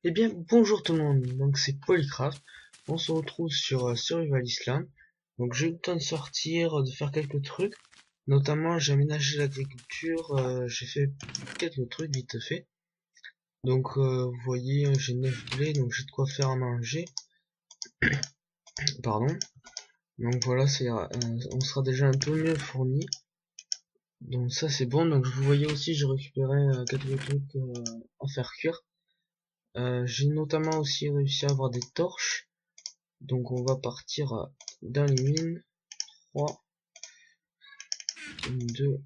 Eh bien, bonjour tout le monde, donc c'est Polycraft. On se retrouve sur Survival Island. Donc j'ai eu le temps de sortir, de faire quelques trucs. Notamment j'ai aménagé l'agriculture, j'ai fait quelques trucs vite fait. Donc vous voyez, j'ai 9 blés, donc j'ai de quoi faire à manger. Pardon. Donc voilà, on sera déjà un peu mieux fourni. Donc ça c'est bon, donc vous voyez aussi j'ai récupéré quelques trucs à faire cuire. J'ai notamment aussi réussi à avoir des torches. Donc on va partir dans les mines. 3, 2.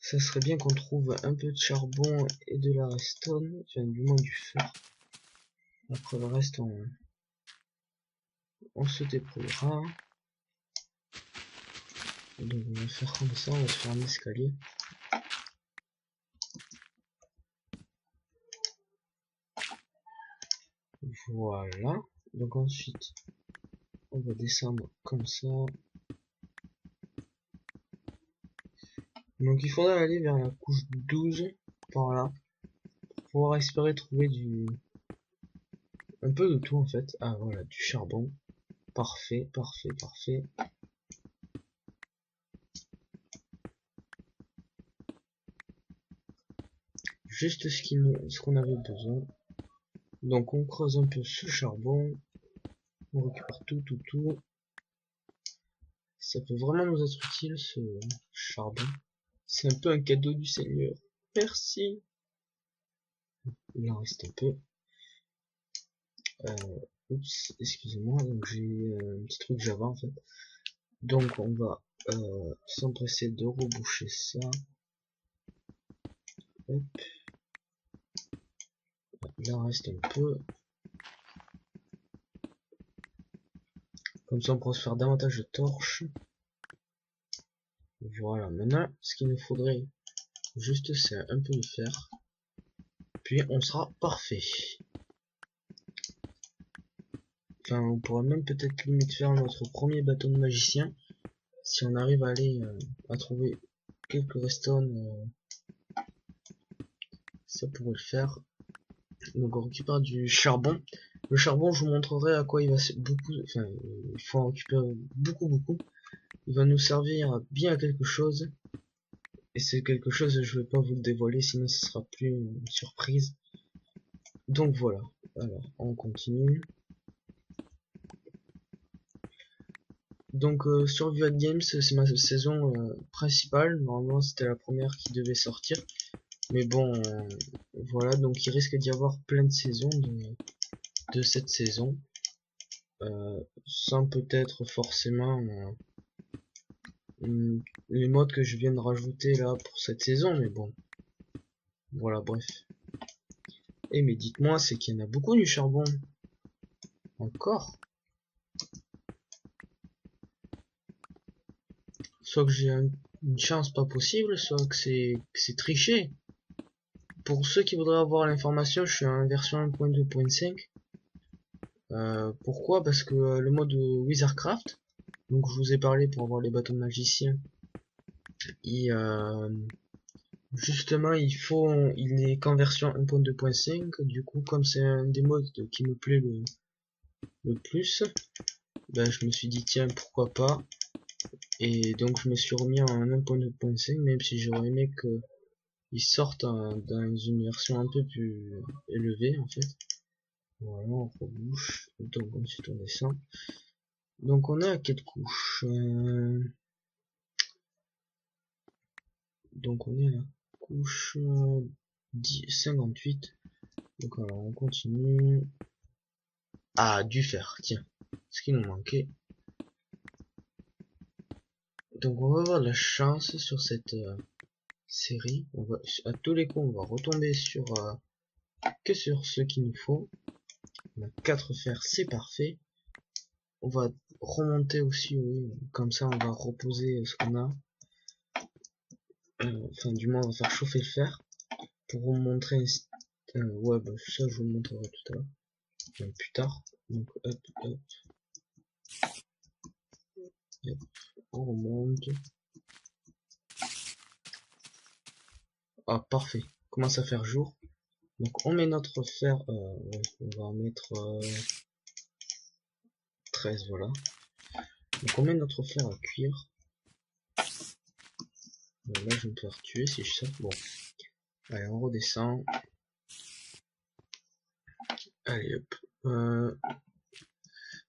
Ça serait bien qu'on trouve un peu de charbon et de la redstone, enfin du moins du fer. Après le reste on se débrouillera. Donc on va faire comme ça, on va se faire un escalier. Voilà. Donc ensuite on va descendre comme ça. Donc il faudra aller vers la couche 12 par là. Pour pouvoir espérer trouver un peu de tout en fait. Ah voilà, du charbon. Parfait, parfait, parfait. Juste ce qu'on avait besoin. Donc on creuse un peu ce charbon. On récupère tout. Ça peut vraiment nous être utile ce charbon. C'est un peu un cadeau du Seigneur. Merci. Il en reste un peu. Oups, excusez-moi, donc j'ai un petit truc Java en fait. Donc on va s'empresser de reboucher ça. Hop. Il en reste un peu. Comme ça on pourra se faire davantage de torches. Voilà, maintenant ce qu'il nous faudrait juste c'est un peu de fer. Puis on sera parfait. Enfin, on pourra même peut-être limite faire notre premier bâton de magicien. Si on arrive à aller à trouver quelques redstone, ça pourrait le faire. Donc on récupère du charbon. Le charbon, je vous montrerai à quoi il va beaucoup. Enfin, il faut en récupérer beaucoup. Il va nous servir bien à quelque chose. Et c'est quelque chose, je vais pas vous le dévoiler, sinon ce sera plus une surprise. Donc voilà. Alors, on continue. Donc Survival Games, c'est ma saison principale. Normalement, c'était la première qui devait sortir. Mais bon, voilà, donc il risque d'y avoir plein de saisons de cette saison. Sans peut-être forcément les modes que je viens de rajouter là pour cette saison, mais bon. Voilà, bref. Et mais dites-moi, c'est qu'il y en a beaucoup du charbon. Encore. Soit que j'ai une chance pas possible, soit que c'est triché. Pour ceux qui voudraient avoir l'information, je suis en version 1.2.5. Pourquoi? Parce que le mode Wizardcraft, donc je vous ai parlé pour avoir les bâtons de magicien, justement il est qu'en version 1.2.5. Du coup, comme c'est un des modes qui me plaît le plus, ben je me suis dit tiens pourquoi pas, et donc je me suis remis en 1.2.5, même si j'aurais aimé que il sorte dans une version un peu plus élevée en fait. Voilà, on rebouche, donc ensuite on descend. Donc on est à quelle couche donc on est à la couche 58. Donc alors on continue. Ah, du fer, tiens, ce qui nous manquait. Donc on va avoir de la chance sur cette série. À tous les coups on va retomber sur que sur ce qu'il nous faut. On a 4 fers, c'est parfait. On va remonter aussi, oui, comme ça on va reposer ce qu'on a. Enfin du moins on va faire chauffer le fer pour vous montrer ouais, bah, ça je vous le montrerai tout à l'heure, même plus tard. Donc hop, on remonte. Ah parfait, commence à faire jour. Donc on met notre fer, ouais, on va en mettre 13, voilà. Donc on met notre fer à cuire. Donc là je vais me faire tuer si je saute. Bon, allez on redescend. Allez hop.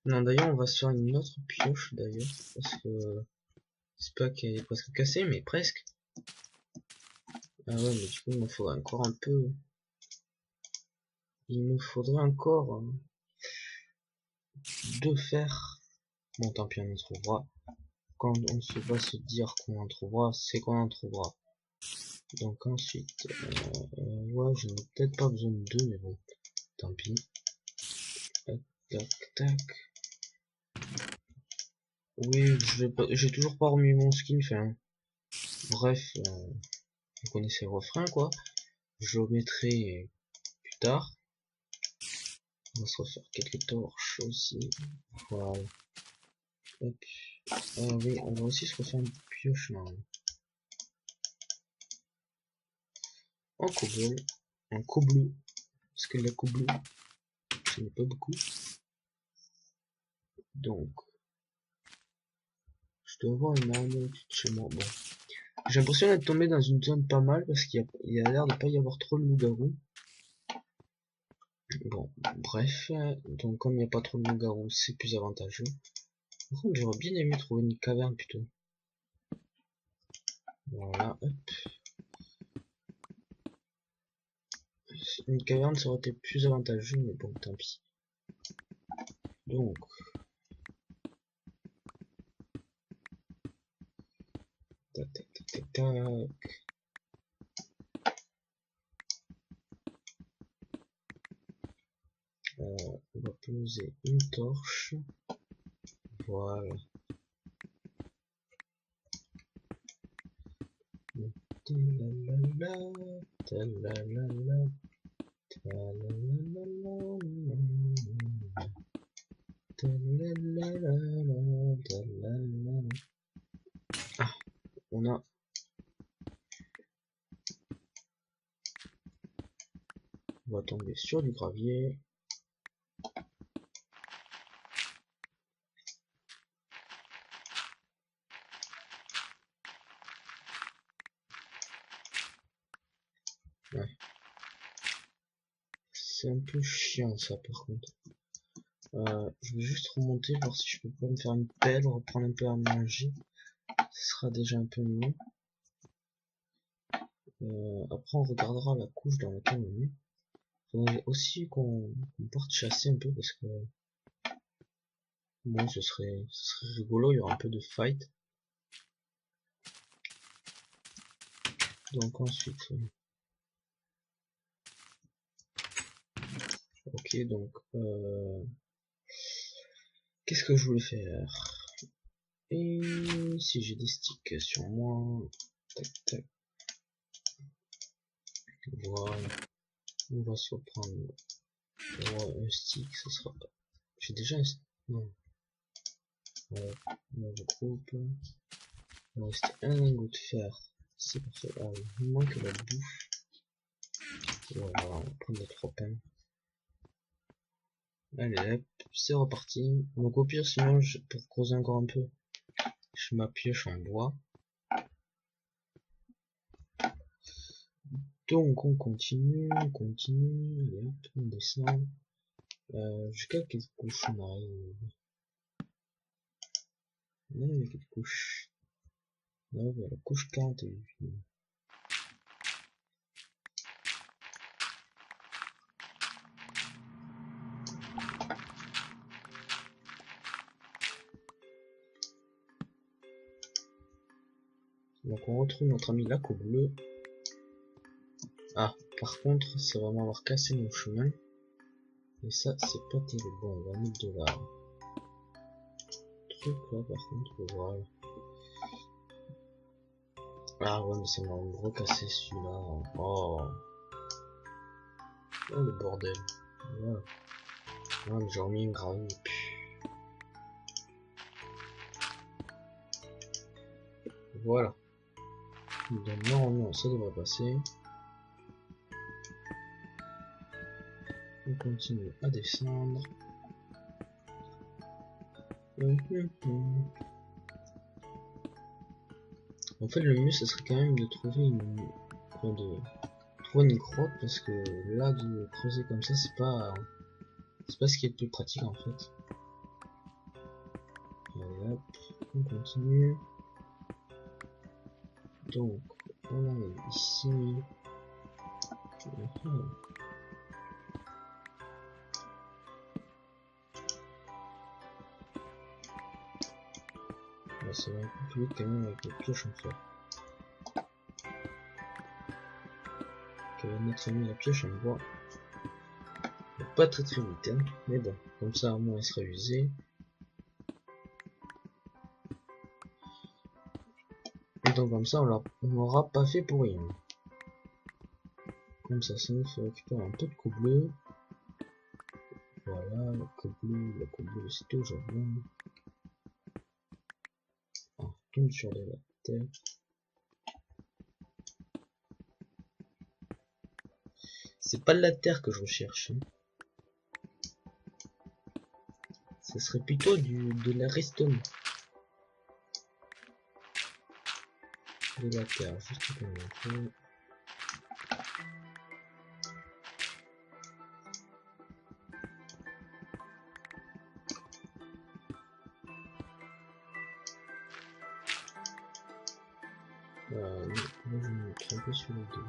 Non d'ailleurs on va se faire une autre pioche d'ailleurs. Parce que c'est pas qu'elle est presque cassée mais presque. Ah ouais mais du coup il me faudrait encore un peu. Il me faudrait encore 2 fers. Bon tant pis on en trouvera. Quand on se va se dire qu'on en trouvera, c'est qu'on en trouvera. Donc ensuite, ouais, je n'ai peut-être pas besoin de 2, mais bon, tant pis. Tac, tac, tac. Oui, j'ai toujours pas remis mon skin, enfin, bref, vous connaissez le refrain, quoi. Je le mettrai plus tard. On va se refaire quelques torches aussi. Voilà. Hop. Ah oui, on va aussi se refaire une pioche, là. En cobble. En cobble. Parce que la cobble, ce n'est pas beaucoup. Donc, je dois avoir une arme chez moi. Bon. J'ai l'impression d'être tombé dans une zone pas mal parce qu'il y a l'air de pas y avoir trop de loups-garous. Bon, bref, donc comme il n'y a pas trop de loups-garous, c'est plus avantageux. Par contre, j'aurais bien aimé trouver une caverne plutôt. Voilà, hop. Une caverne ça aurait été plus avantageux, mais bon, tant pis. Donc, tac, tac, tac, tac, tac. On va poser une torche. Voilà. Talalala, talalala, talalala. Ah, on a. On va tomber sur du gravier. Ouais. C'est un peu chiant ça par contre. Je vais juste remonter voir si je peux pas me faire une pelle, reprendre un peu à manger. Ce sera déjà un peu mieux. Après on regardera la couche dans laquelle on est. Faudrait aussi qu'on parte chasser un peu parce que bon ce serait rigolo, il y aura un peu de fight. Donc ensuite ok donc qu'est-ce que je voulais faire? Et si j'ai des sticks sur moi, tac tac, voilà, on va se reprendre un stick, ça sera pas. J'ai déjà un stick, non, ouais, on regroupe, il me reste un lingot de fer, c'est parfait, ah oui, il manque la bouffe, voilà, on va prendre les 3 pains, allez hop, c'est reparti, donc au pire sinon, pour creuser encore un peu, je m'appuie en bois. Donc on continue, et hop, on descend. Jusqu'à quelle couche on arrive? Là il y a quelle couche? Là il y a la couche 41. Donc on retrouve notre ami lac au bleu. Ah, par contre, ça va m'avoir cassé mon chemin. Et ça, c'est pas terrible. Bon, on va mettre de la truc là, par contre, voilà. Ah ouais, mais ça m'a recassé celui-là. Oh. Oh le bordel. Voilà. Ah, mais j'ai remis une gravier. Voilà. Donc normalement, ça devrait passer. On continue à descendre. En fait, le mieux, ce serait quand même de trouver une grotte, parce que là, de creuser comme ça, c'est pas ce qui est le plus pratique en fait. Allez, hop, on continue. Donc, on arrive ici. Là, ça va un peu plus vite quand même avec les pioches en fer. Ok, notre ami la pioche en bois. Pas très vite, hein, mais bon, comme ça au moins elle sera usée. Et donc comme ça on l'aura pas fait pour rien. Comme ça nous fait récupérer un peu de coups bleus. Voilà, le coup bleu c'est toujours bon. On tombe sur de la terre. C'est pas de la terre que je recherche. Hein. Ce serait plutôt de la redstone. De la terre, juste comme on fait. Là, je vais me tromper sur le deux.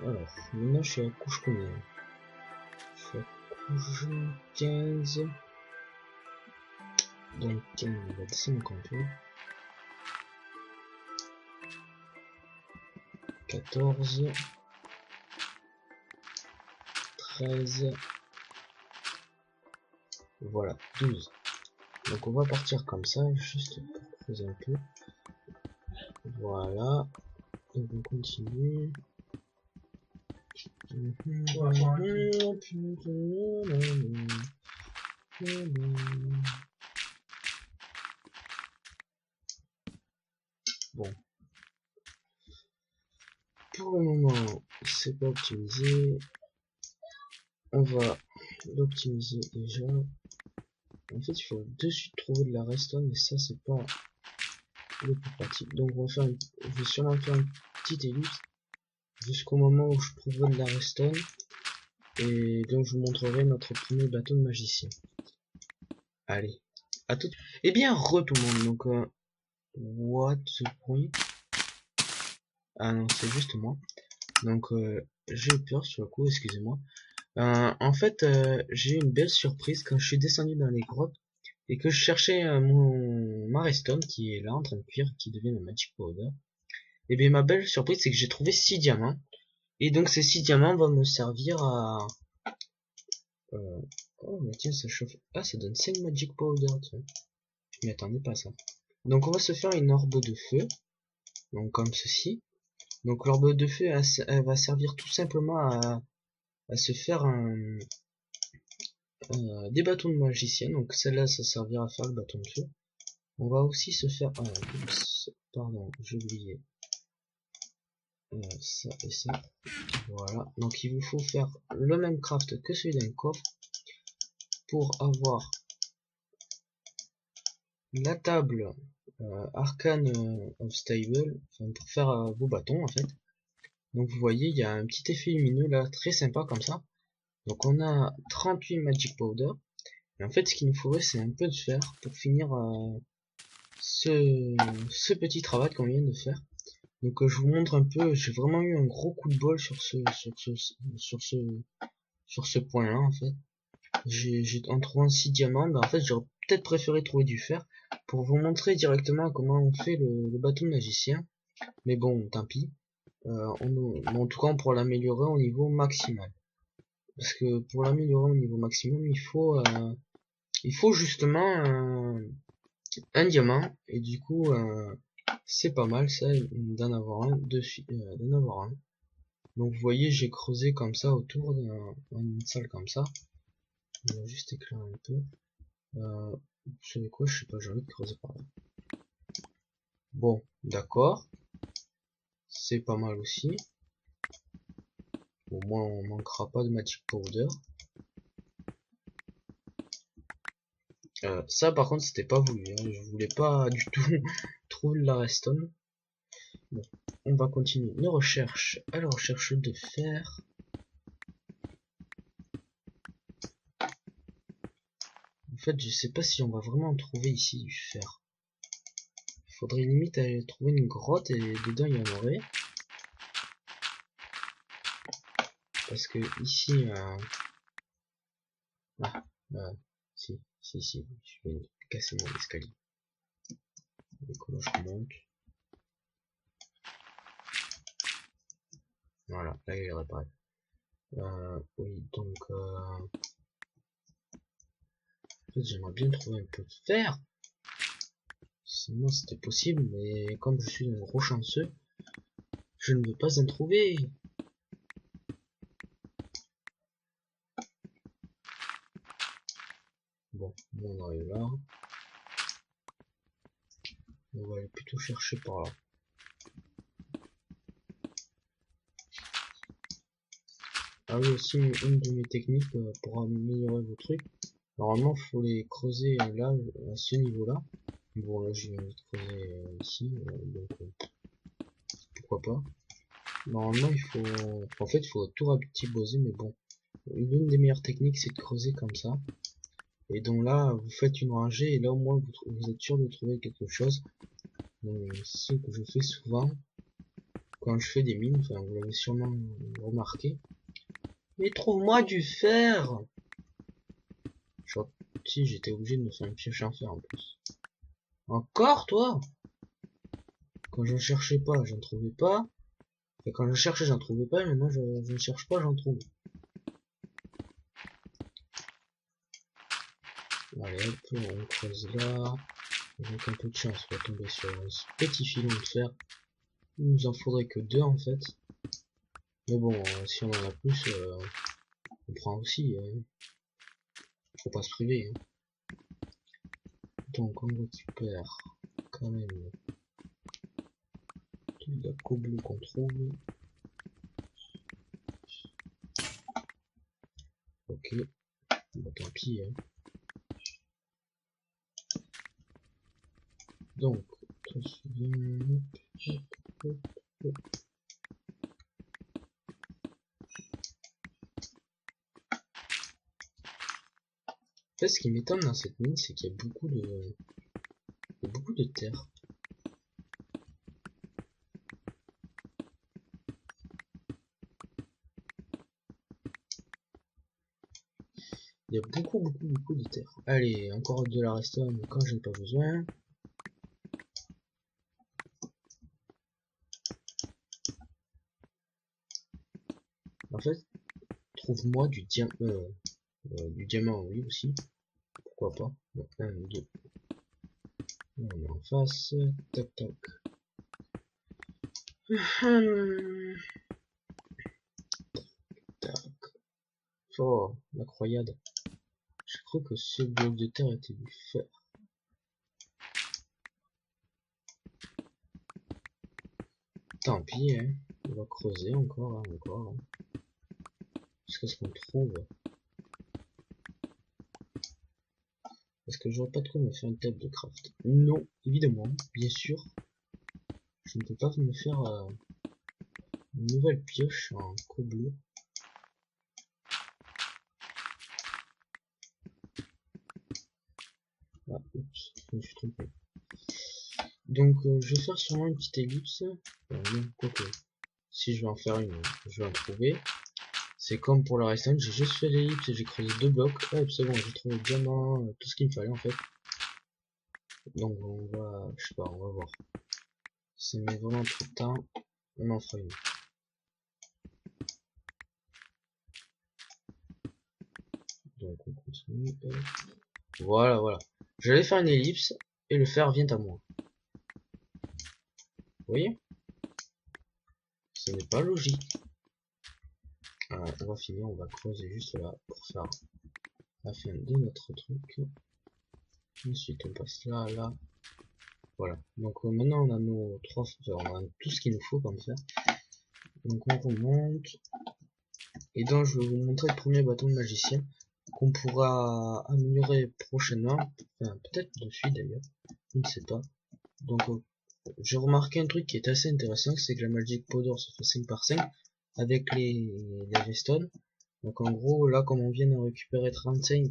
Alors, maintenant je suis à couche combien? Je suis à couche 15. Donc 15, on va descendre encore un peu. 14. 13. Voilà, 12. Donc on va partir comme ça, juste pour creuser un peu. Voilà. Et on continue. Bon. Pour le moment, c'est pas optimisé. On va l'optimiser déjà. En fait, il faut de suite trouver de la redstone, mais ça, c'est pas le plus pratique. Donc, je vais sûrement faire une petite ellipse jusqu'au moment où je trouverai de la redstone. Et donc, je vous montrerai notre premier bateau de magicien. Allez, à tout. Eh bien, tout le monde. Donc, what the point? Ah non, c'est juste moi. Donc, j'ai eu peur sur le coup, excusez-moi. En fait, j'ai eu une belle surprise quand je suis descendu dans les grottes et que je cherchais ma redstone qui est là en train de cuire, qui devient le magic powder. Et bien ma belle surprise, c'est que j'ai trouvé 6 diamants. Et donc ces 6 diamants vont me servir à... Oh mais tiens, ça chauffe. Ah, ça donne 5 magic powder, tiens. Je m'y attendais pas ça. Donc on va se faire une orbe de feu. Donc comme ceci. Donc l'orbe de feu, elle va servir tout simplement à se faire des bâtons de magicien. Donc celle-là, ça servira à faire le bâton de feu. On va aussi se faire... pardon, j'ai oublié. Ça et ça. Voilà. Donc il vous faut faire le même craft que celui d'un coffre pour avoir la table Arcane of Stable, enfin, pour faire vos bâtons en fait. Donc vous voyez, il y a un petit effet lumineux là, très sympa comme ça. Donc on a 38 Magic Powder. Et en fait, ce qu'il nous faudrait, c'est un peu de fer pour finir ce petit travail qu'on vient de faire. Donc je vous montre un peu, j'ai vraiment eu un gros coup de bol sur ce point là en fait. En trouvant 6 diamants, en fait j'aurais peut-être préféré trouver du fer pour vous montrer directement comment on fait le bâton de magicien. Mais bon, tant pis. En tout cas, on pourra l'améliorer au niveau maximal. Parce que pour l'améliorer au niveau maximum, il faut justement un diamant. Et du coup, c'est pas mal ça d'en avoir un d'en avoir un. Donc vous voyez, j'ai creusé comme ça autour d'une salle comme ça. On va juste éclairer un peu. Vous savez quoi, je sais pas, j'ai envie de creuser par là. Bon, d'accord. C'est pas mal aussi. Au moins on manquera pas de magic powder. Ça par contre c'était pas voulu, hein. Je voulais pas du tout trouver la redstone. Bon, on va continuer nos recherches à la recherche de fer. En fait je sais pas si on va vraiment en trouver ici du fer. Il faudrait limite aller trouver une grotte et dedans il y en aurait. Parce que ici ah, si, je vais casser mon escalier. Comment je remonte. Voilà, là il est réparé. Oui, donc en fait, j'aimerais bien trouver un peu de fer. Sinon c'était possible, mais comme je suis un gros chanceux, je ne veux pas en trouver. Bon, on arrive là. On va aller plutôt chercher par là. Ah oui, aussi une de mes techniques pour améliorer vos trucs. Normalement, faut les creuser là, à ce niveau-là. Bon, là, j'ai envie de creuser ici, donc pourquoi pas. Normalement, il faut, en fait, il faut tout rapetisser, mais bon. Une des meilleures techniques, c'est de creuser comme ça. Et donc là, vous faites une rangée, et là, au moins, vous êtes sûr de trouver quelque chose. C'est ce que je fais souvent quand je fais des mines. Enfin, vous l'avez sûrement remarqué. Mais trouve-moi du fer! Si j'étais obligé de me faire une pioche en fer en plus. Encore toi? Quand j'en cherchais pas, j'en trouvais pas. Et quand je cherchais, j'en trouvais pas. Et maintenant, je ne cherche pas, j'en trouve. Allez, hop, on creuse là. Avec un peu de chance, on va tomber sur un petit filon de fer. Il nous en faudrait que deux en fait. Mais bon, si on en a plus, on prend aussi. Faut pas se priver. Hein. Donc on récupère quand même tout le cobble qu'on trouve. Ok, bon, tant pis. Hein. Donc, en fait, ce qui m'étonne dans cette mine, c'est qu'il y a beaucoup de terre. Il y a beaucoup de terre. Allez, encore de la redstone quand j'en ai pas besoin. En fait, trouve-moi du diamant, oui aussi. Pourquoi pas. Donc, 1, 2. On est en face. Tac, tac. Tac. Oh, la croyade. J'ai cru que ce bloc de terre était du fer. Tant pis, hein. On va creuser encore, hein, encore. Hein. Jusqu'à ce qu'on trouve. Est-ce que j'aurais pas de quoi me faire une table de craft? Non, évidemment, bien sûr. Je ne peux pas me faire une nouvelle pioche en cobble. Ah, oups, je me suis trompé. Donc, je vais faire sûrement une petite ellipse. Non, quoique, si je vais en faire une, je vais en trouver. C'est comme pour la redstone, j'ai juste fait l'ellipse et j'ai creusé 2 blocs. Hop, c'est bon, j'ai trouvé le diamant, tout ce qu'il me fallait en fait. Donc, on va, je sais pas, on va voir. Ça met vraiment trop de temps, on en fera une. Donc, on continue. Voilà, voilà. J'allais faire une ellipse et le fer vient à moi. Vous voyez? Ce n'est pas logique. On va finir, on va creuser juste là pour faire la fin de notre truc. Ensuite on passe là, là. Voilà. Donc maintenant on a nos trois, on a tout ce qu'il nous faut comme fer. Donc on remonte. et donc je vais vous montrer le premier bâton de magicien qu'on pourra améliorer prochainement, enfin peut-être de suite d'ailleurs, je ne sais pas. Donc j'ai remarqué un truc qui est assez intéressant, c'est que la Magic Powder se fait 5 par 5 avec les redstone. Donc en gros là comme on vient de récupérer 35,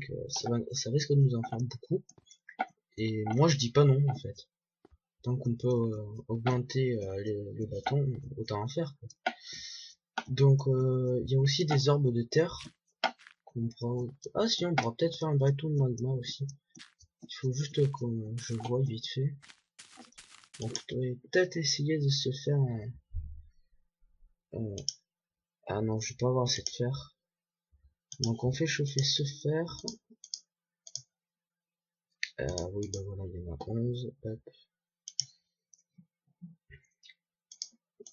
ça risque de nous en faire beaucoup. Et moi je dis pas non en fait. Tant qu'on peut augmenter les bâtons, autant en faire quoi. Donc il y a aussi des orbes de terre qu'on pourra... Ah si, on pourra peut-être faire un bâton de magma aussi. Il faut juste que je voie vite fait. On pourrait peut-être essayer de se faire ah non, je vais pas avoir assez de fer. Donc on fait chauffer ce fer. Oui, bah voilà, il y en a 11. Hop.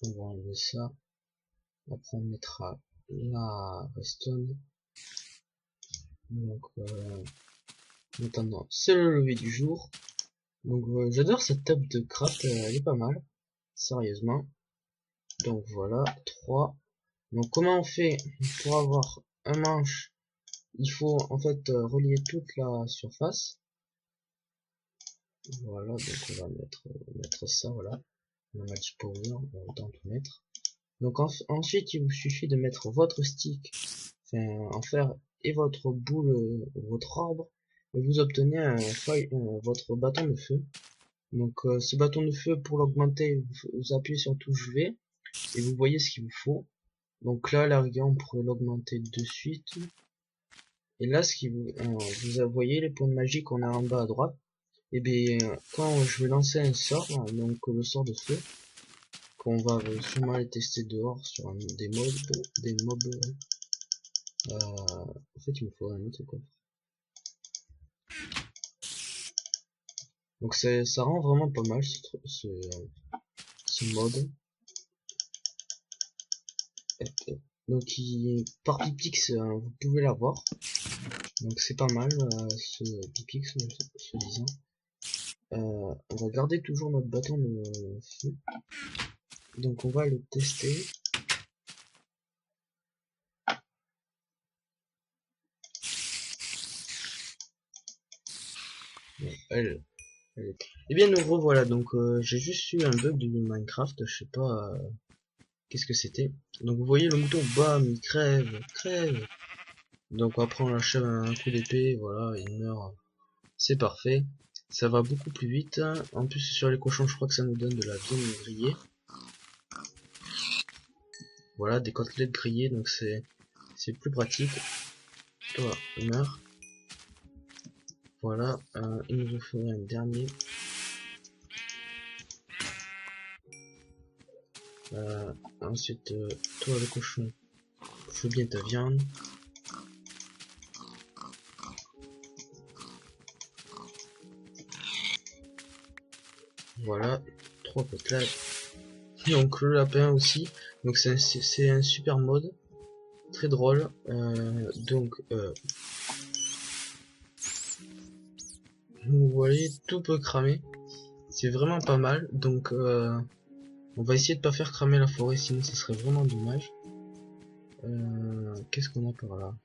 On va enlever ça. Après on mettra la redstone. Donc maintenant c'est le lever du jour. Donc j'adore cette table de craft, elle est pas mal. Sérieusement. Donc voilà, 3. Donc comment on fait pour avoir un manche? Il faut en fait relier toute la surface. Voilà, donc on va mettre ça, voilà. On a Magic Power, on va autant tout mettre. Donc ensuite il vous suffit de mettre votre stick, enfin en fer, et votre boule, votre arbre, et vous obtenez votre bâton de feu. Donc ce bâton de feu, pour l'augmenter, vous appuyez sur touche V et vous voyez ce qu'il vous faut. Donc là, la rigueur, on pourrait l'augmenter de suite. Et là, ce qui vous voyez les points de magie qu'on a en bas à droite. Et bien, quand je vais lancer un sort, donc le sort de feu, qu'on va sûrement aller tester dehors sur des mobs. En fait, il me faudrait un autre coffre. Donc ça rend vraiment pas mal ce mode. Donc par Pipix, vous pouvez l'avoir. Donc c'est pas mal ce Pipix, se disant. On va garder toujours notre bâton de feu. Donc on va le tester. Bon, et bien nous revoilà. Donc j'ai juste eu un bug du Minecraft, je sais pas qu'est-ce que c'était. Donc vous voyez le mouton, bam, il crève. Donc après on lâche un coup d'épée, voilà, il meurt. C'est parfait. Ça va beaucoup plus vite. En plus sur les cochons, je crois que ça nous donne de la viande grillée. Voilà, des côtelettes grillées, donc c'est plus pratique. Toi, meurs. Voilà, il nous faut un dernier. Ensuite, toi le cochon, fais bien ta viande. Voilà, 3 côtelettes. Donc le lapin aussi. Donc c'est un super mode, très drôle. Vous voyez, tout peut cramer. C'est vraiment pas mal. Donc on va essayer de pas faire cramer la forêt, sinon ça serait vraiment dommage. Qu'est-ce qu'on a par là?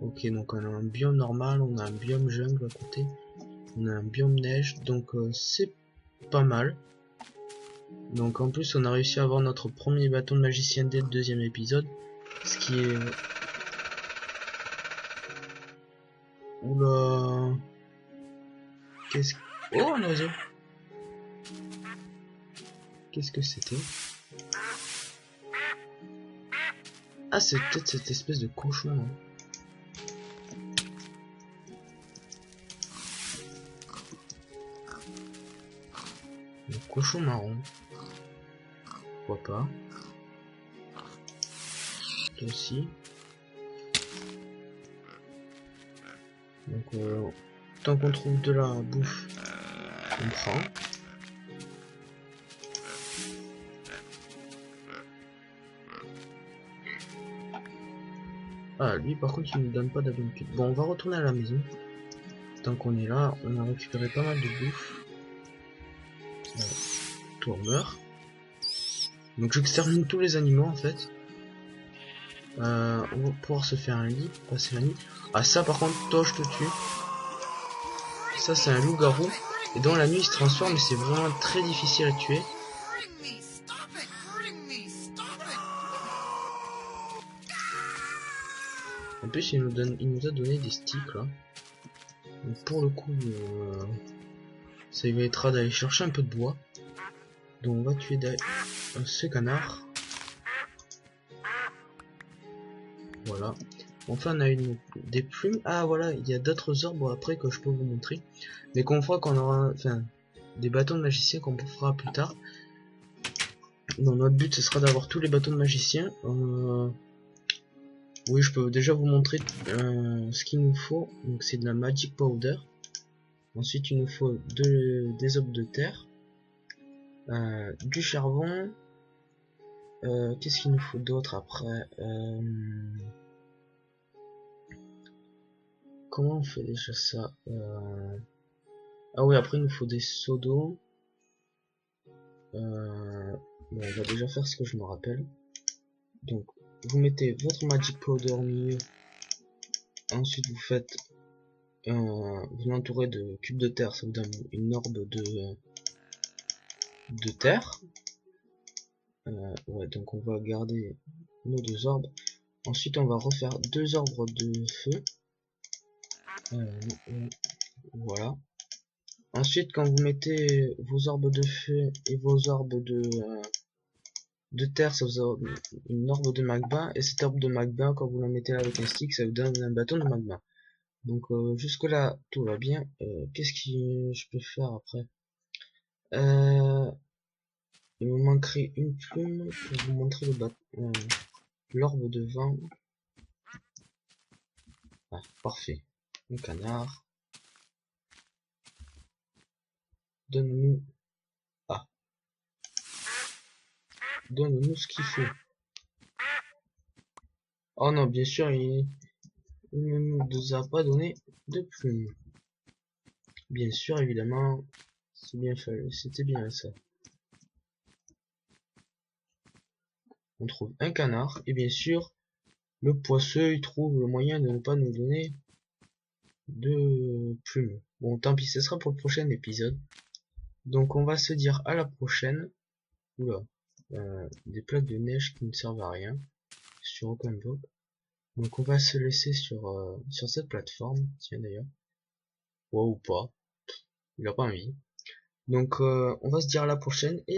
Ok, donc on a un biome normal, on a un biome jungle à côté, on a un biome neige, donc c'est pas mal. Donc en plus on a réussi à avoir notre premier bâton de magicien dès le deuxième épisode, ce qui est... Oula... Qu'est-ce que... Oh un oiseau! Qu'est-ce que c'était? Ah c'est peut-être cette espèce de cochon là. Le cochon marron. Pourquoi pas? Toi aussi. Donc tant qu'on trouve de la bouffe, on prend. Ah lui par contre il nous donne pas d'habitude. Bon on va retourner à la maison. Tant qu'on est là, on a récupéré pas mal de bouffe. Toi meurt. Donc j'extermine tous les animaux en fait. On va pouvoir se faire un lit, passer la nuit. Ah ça par contre, toi je te tue. Ça c'est un loup-garou. Et dans la nuit il se transforme et c'est vraiment très difficile à tuer. En plus il nous a donné des sticks là. Donc pour le coup, ça évitera d'aller chercher un peu de bois. Donc on va tuer ce canard. Voilà. Enfin on a des plumes. Ah voilà, il y a d'autres arbres après que je peux vous montrer. Mais qu'on fera qu'on aura, enfin, des bâtons de magicien qu'on fera plus tard. Donc notre but ce sera d'avoir tous les bâtons de magicien. Oui, je peux déjà vous montrer ce qu'il nous faut. Donc c'est de la magic powder. Ensuite il nous faut des obs de terre, du charbon. Qu'est-ce qu'il nous faut d'autre après? Comment on fait déjà ça? Ah oui, après il nous faut des seaux d'eau. Bon, on va déjà faire ce que je me rappelle. Donc vous mettez votre magic powder au milieu. Ensuite vous faites vous l'entourez de cubes de terre, ça vous donne une orbe de terre. Ouais, donc on va garder nos deux orbes. Ensuite on va refaire deux orbes de feu. Voilà. Ensuite quand vous mettez vos orbes de feu et vos orbes de terre, ça vous donne une orbe de magma. Et cette orbe de magma, quand vous la mettez avec un stick, ça vous donne un bâton de magma. Donc jusque là tout va bien. Qu'est-ce que je peux faire après? Il me manquerait une plume pour vous montrer l'orbe de vin. Ah, parfait. Un canard. Donne-nous. Ah. Donne-nous ce qu'il faut. Oh non, bien sûr, il ne nous a pas donné de plumes. Bien sûr, évidemment. C'est bien fait. C'était bien ça. On trouve un canard. Et bien sûr, le poisseux, il trouve le moyen de ne pas nous donner de plumes. Bon, tant pis, ce sera pour le prochain épisode. Donc, on va se dire à la prochaine. Oula. Des plaques de neige qui ne servent à rien. Sur aucun bloc. Donc, on va se laisser sur cette plateforme. Tiens, d'ailleurs. Ouais, ou pas. Il a pas envie. Donc, on va se dire à la prochaine. Et